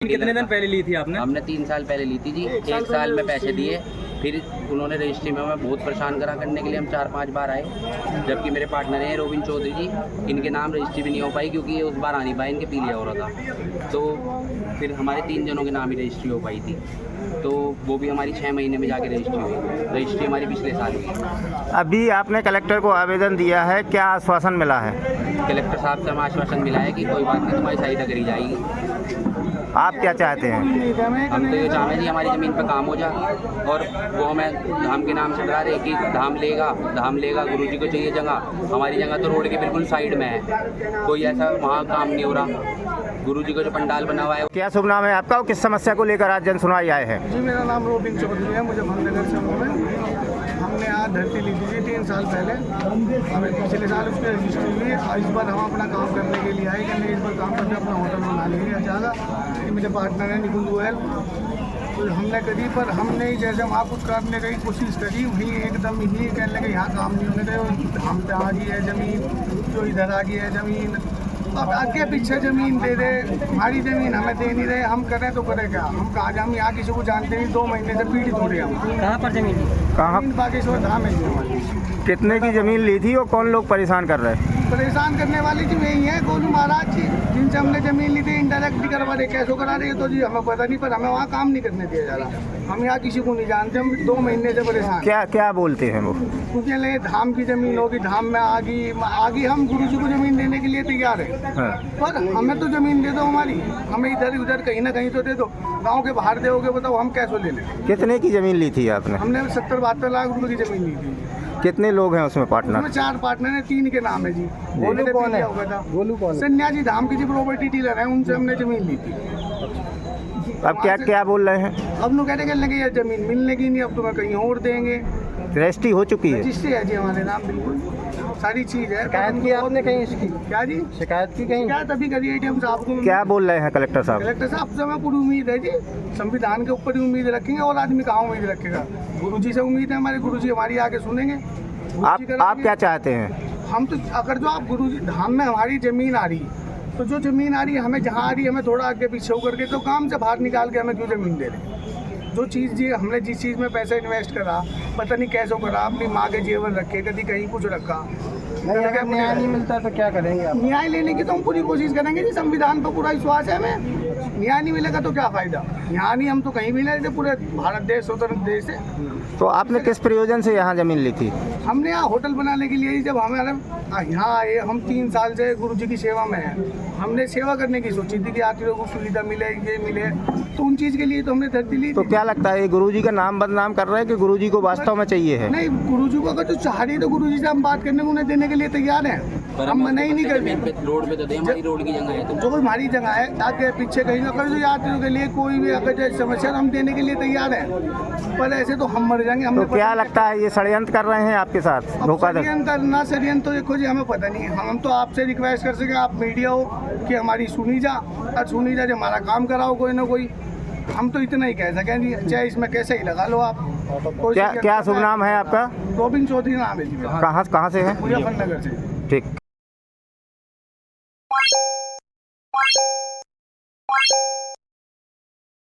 कितने दिन पहले ली थी आपने? हमने 3 साल पहले ली थी जी। 1 साल में पैसे दिए, फिर उन्होंने रजिस्ट्री में हमें बहुत परेशान करा करने के लिए हम 4-5 बार आए, जबकि मेरे पार्टनर हैं रोबिन चौधरी जी, इनके नाम रजिस्ट्री भी नहीं हो पाई क्योंकि ये उस बार आ नहीं पाए, इनके पी लिया हो रहा था। तो फिर हमारे 3 जनों के नाम ही रजिस्ट्री हो पाई थी, तो वो भी हमारी 6 महीने में जाके रजिस्ट्री हुई। रजिस्ट्री हमारी पिछले साल हुई। अभी आपने कलेक्टर को आवेदन दिया है, क्या आश्वासन मिला है? कलेक्टर साहब से हमें आश्वासन मिला है कि कोई बात नहीं, तुम्हारी सहायता करी जाएगी। आप क्या चाहते हैं? हम तो ये चाहते हैं जी हमारी ज़मीन पर काम हो जाए, और वो हमें धाम के नाम से डरा रहे कि धाम लेगा, गुरुजी को चाहिए जगह। हमारी जगह तो रोड के बिल्कुल साइड में है, कोई ऐसा वहाँ काम नहीं हो रहा। गुरुजी को जो पंडाल बना हुआ है। क्या शुभ नाम है आपका और किस समस्या को लेकर आज जन सुनवाई आए हैं? जी, मेरा नाम रोबिन चौधरी है, मुझे भंगनगर से हूँ मैं। हमने यहाँ धरती ली थी 3 साल पहले, हमें पिछले साल उसकी रजिस्ट्री हुई। इस बार हम अपना काम करने के लिए आए, कि इस बार काम करके अपना होटल बना लेंगे अचानक। ये मेरे पार्टनर है निकुंज गोयल, तो हमने करी, पर हमने जैसे वहाँ कुछ करने की कोशिश करी, वहीं एकदम ही कहने लगे यहाँ काम नहीं होने दे, हम पे आ गई है ज़मीन, जो इधर आ गई है ज़मीन, अब आगे पीछे ज़मीन दे दे, हमारी ज़मीन हमें दे नहीं रहे, हम करें तो करें क्या? हम कहा हम यहाँ किसी को जानते नहीं, 2 महीने से पीड़ित हो रहे हैं हम। कहाँ पर जमीन? कहाँ? बागेश्वर धाम है हमारी। कितने की ज़मीन ली थी और कौन लोग परेशान कर रहे हैं? परेशान करने वाली जी यही है, गोलू महाराज जी, जिनसे हमने ज़मीन ली थी। इनडायरेक्टली करवा रहे, कैसे करा रहे तो जी हमें पता नहीं, पर हमें वहाँ काम नहीं करने दिया जा रहा। हम यहाँ किसी को नहीं जानते, हम 2 महीने से परेशान। क्या बोलते हैं वो? क्योंकि ले धाम की ज़मीन होगी, धाम में आगी हम गुरु जी को ज़मीन देने के लिए तैयार है, हाँ। पर हमें तो ज़मीन दे दो हमारी, हमें इधर उधर कहीं ना कहीं तो दे दो। गाँव के बाहर दोगे बताओ, हम कैसे ले लें? कितने की ज़मीन ली थी आपने? हमने 70-72 लाख रुपए की ज़मीन ली थी। कितने लोग हैं उसमें पार्टनर? उसमें 4 पार्टनर हैं, 3 के नाम है जी। गोलू कौन है? गोलू कौन? सन्यासी धाम की जी प्रॉपर्टी डीलर है, उनसे हमने ज़मीन ली थी। अब क्या बोल रहे हैं? अब लोग कहने लगे ये ज़मीन मिलने की नहीं, अब तुम्हें कहीं और देंगे। रजिस्ट्री हो चुकी है? रजिस्ट्री है जी हमारे नाम, बिल्कुल सारी चीज़ है। शिकायत की आपने कहीं इसकी? क्या जी? शिकायत की कहीं? शिकायत अभी करी ADM साहब को। क्या बोल रहे हैं कलेक्टर साहब? कलेक्टर साहब से हमें पूरी उम्मीद है जी, संविधान के ऊपर ही उम्मीद रखेंगे, और आदमी कहाँ उम्मीद रखेगा? गुरुजी से उम्मीद है, हमारे गुरुजी हमारी आके सुनेंगे। आप क्या चाहते हैं? हम तो अगर जो आप गुरुजी धाम में हमारी ज़मीन आ रही, तो जो ज़मीन आ रही है हमें, जहाँ आ रही है हमें थोड़ा आगे पीछे होकर के, तो काम से बाहर निकाल के हमें क्यों ज़मीन दे रहे? जो चीज़ जी हमने जिस चीज़ में पैसा इन्वेस्ट करा, पता नहीं कैसे करा, अपनी माँ के जेवर रखे, कभी कहीं कुछ रखा, अगर न्याय नहीं मिलता तो क्या करेंगे आप? न्याय लेने की तो हम पूरी कोशिश करेंगे जी, संविधान पर पूरा विश्वास है हमें। न्याय नहीं मिलेगा तो क्या फ़ायदा? यहाँ नहीं, हम तो कहीं भी नहीं, पूरे भारत देश स्वतंत्र देश है। तो आपने किस प्रयोजन से यहाँ ज़मीन ली थी? हमने यहाँ होटल बनाने के लिए ही, जब हमारे यहाँ आए, हम 3 साल से गुरुजी की सेवा में हैं, हमने सेवा करने की सोची थी कि यात्रियों को सुविधा मिले, ये मिले, तो उन चीज़ के लिए तो हमने धरती ली। तो क्या लगता है ये गुरुजी का नाम बदनाम कर रहे हैं कि गुरुजी को वास्तव में चाहिए है? नहीं, गुरुजी को अगर जो चाह रही तो गुरुजी से हम बात करने को, उन्हें देने के लिए तैयार हैं, हम मना ही नहीं करते। रोड पे तो दे, हमारी रोड की जगह है, जो हमारी जगह है, आगे पीछे कहीं अगर जो यात्रियों के लिए कोई भी अगर जो समस्या, हम देने के लिए तैयार हैं, पर ऐसे तो हम मर जाएंगे। तो क्या लगता है ये षड्यंत्र कर रहे हैं आपके साथ? षड्यंत्र तो देखो जी, हमें पता नहीं। हम तो आपसे रिक्वेस्ट कर सके, आप मीडिया हो, कि हमारी सुनी जा जो हमारा काम कराओ कोई ना कोई। हम तो इतना ही कह सकें जी, चाहे इसमें कैसे ही लगा लो आप। क्या शुभ नाम है आपका? रोबिन चौधरी नाम है जी। कहाँ से है? मुजफ्फरनगर से। ठीक।